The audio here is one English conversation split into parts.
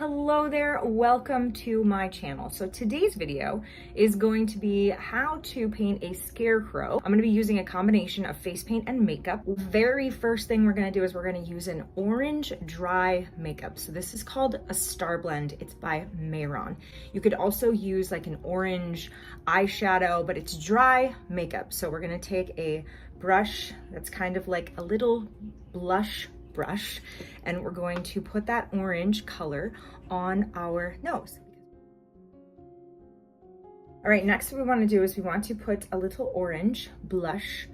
Hello there, welcome to my channel. So today's video is going to be how to paint a scarecrow. I'm going to be using a combination of face paint and makeup. The very first thing we're going to do is we're going to use an orange dry makeup. So this is called a Star Blend. It's by Mayron. You could also use like an orange eyeshadow, but it's dry makeup. So we're going to take a brush that's kind of like a little blush brush, and we're going to put that orange color on our nose. All right, next what we want to do is we want to put a little orange blush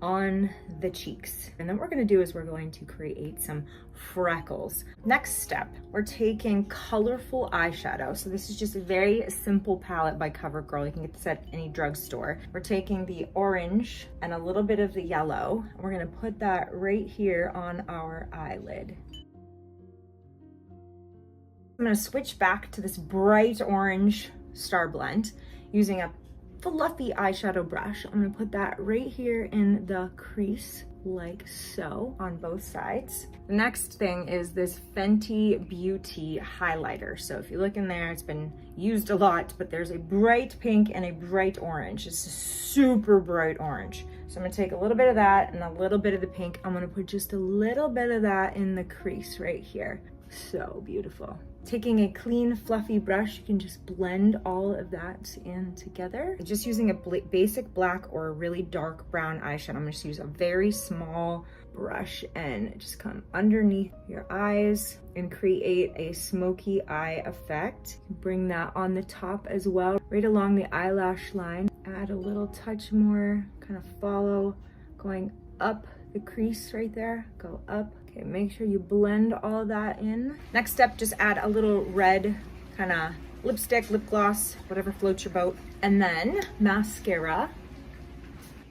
on the cheeks. And then what we're going to do is we're going to create some freckles. Next step, we're taking colorful eyeshadow. So this is just a very simple palette by CoverGirl. You can get this at any drugstore. We're taking the orange and a little bit of the yellow. And we're going to put that right here on our eyelid. I'm going to switch back to this bright orange Star Blend using a fluffy eyeshadow brush. I'm gonna put that right here in the crease like so on both sides. The next thing is this Fenty Beauty highlighter. So if you look in there, it's been used a lot, but there's a bright pink and a bright orange. It's a super bright orange. So I'm gonna take a little bit of that and a little bit of the pink. I'm gonna put just a little bit of that in the crease right here. So beautiful. Taking a clean fluffy brush, you can just blend all of that in together. Just using a basic black or a really dark brown eyeshadow. I'm gonna just use a very small brush and just come underneath your eyes and create a smoky eye effect. Bring that on the top as well, right along the eyelash line. Add a little touch more, kind of follow, going up the crease right there, go up. Okay, make sure you blend all that in. Next step, just add a little red kind of lipstick, lip gloss, whatever floats your boat. And then mascara.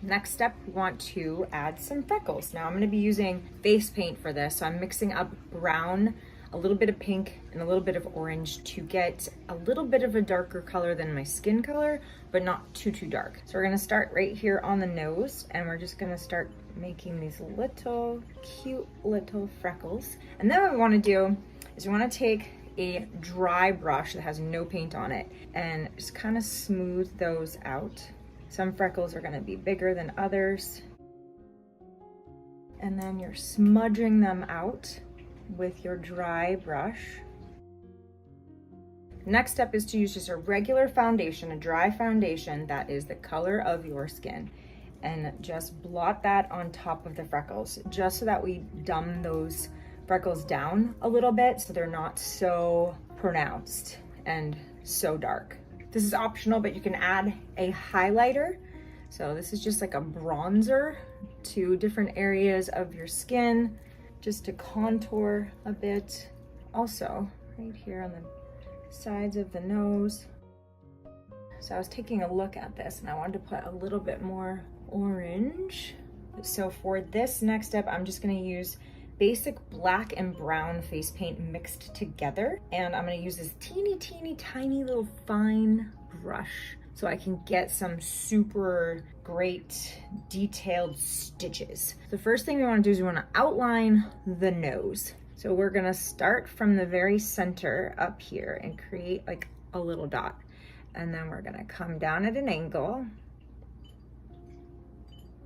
Next step, we want to add some freckles. Now I'm gonna be using face paint for this. So I'm mixing up brown, a little bit of pink, and a little bit of orange to get a little bit of a darker color than my skin color, but not too dark. So we're gonna start right here on the nose, and we're just gonna start making these little cute little freckles. And then what we want to do is we want to take a dry brush that has no paint on it and just kind of smooth those out. Some freckles are going to be bigger than others, and then you're smudging them out with your dry brush. Next step is to use just a regular foundation, a dry foundation that is the color of your skin, and just blot that on top of the freckles, just so that we dumb those freckles down a little bit so they're not so pronounced and so dark. This is optional, but you can add a highlighter. So this is just like a bronzer to different areas of your skin, just to contour a bit. Also, right here on the sides of the nose. So I was taking a look at this and I wanted to put a little bit more orange. So for this next step, I'm just going to use basic black and brown face paint mixed together, and I'm going to use this teeny tiny little fine brush so I can get some super great detailed stitches. The first thing we want to do is we want to outline the nose. So we're going to start from the very center up here and create like a little dot, and then we're going to come down at an angle,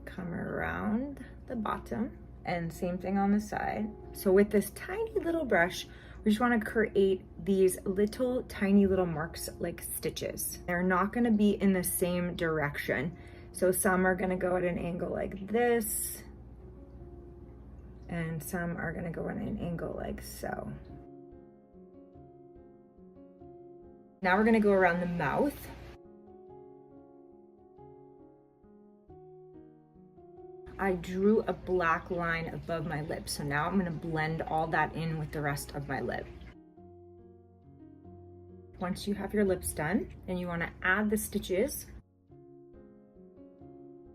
come around the bottom, and same thing on the side. So with this tiny little brush, we just want to create these little tiny little marks like stitches. They're not going to be in the same direction. So some are going to go at an angle like this, and some are going to go at an angle like so. Now we're going to go around the mouth. I drew a black line above my lip, so now I'm going to blend all that in with the rest of my lip. Once you have your lips done, then you want to add the stitches.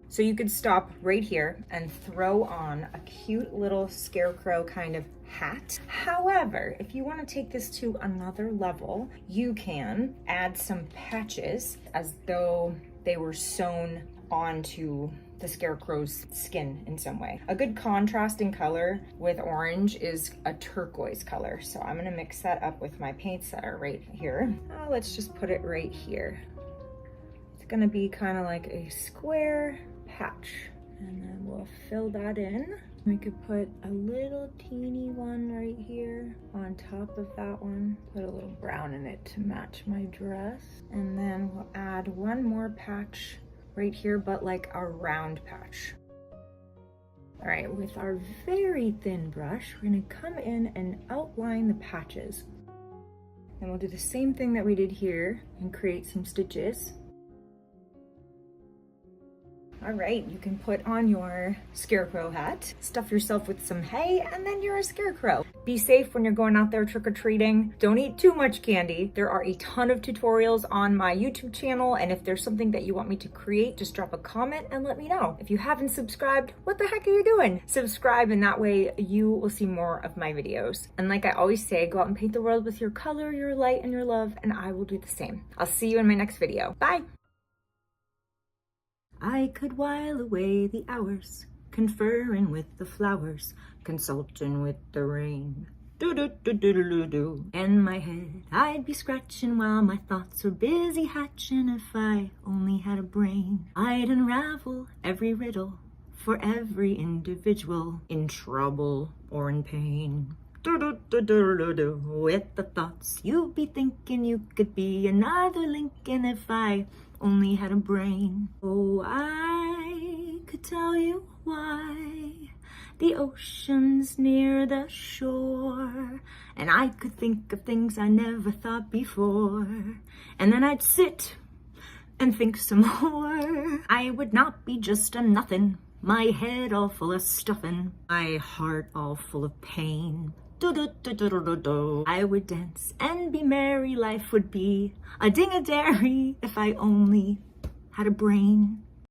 So you could stop right here and throw on a cute little scarecrow kind of hat. However, if you want to take this to another level, you can add some patches as though they were sewn onto the Scarecrow's skin in some way. A good contrasting color with orange is a turquoise color. So I'm gonna mix that up with my paints that are right here. Let's just put it right here. It's gonna be kind of like a square patch. And then we'll fill that in. We could put a little teeny one right here on top of that one. Put a little brown in it to match my dress. And then we'll add one more patch right here, but like a round patch. All right, with our very thin brush, we're gonna come in and outline the patches. And we'll do the same thing that we did here and create some stitches. All right, you can put on your Scarecrow hat, stuff yourself with some hay, and then you're a Scarecrow. Be safe when you're going out there trick-or-treating. Don't eat too much candy. There are a ton of tutorials on my YouTube channel, and if there's something that you want me to create, just drop a comment and let me know. If you haven't subscribed, what the heck are you doing? Subscribe, and that way you will see more of my videos. And like I always say, go out and paint the world with your color, your light, and your love, and I will do the same. I'll see you in my next video. Bye! I could while away the hours, conferring with the flowers, consulting with the rain. Do-do-do-do-do-do. In my head, I'd be scratching while my thoughts were busy hatching. If I only had a brain, I'd unravel every riddle for every individual in trouble or in pain. Do-do-do-do-do-do. With the thoughts you'd be thinking, you could be another Lincoln if I only had a brain. Oh, I could tell you why the ocean's near the shore, and I could think of things I never thought before, and then I'd sit and think some more. I would not be just a nothing, my head all full of stuffing, my heart all full of pain. Do-do-do-do-do-do. I would dance and be merry, life would be a ding-a-dairy if I only had a brain.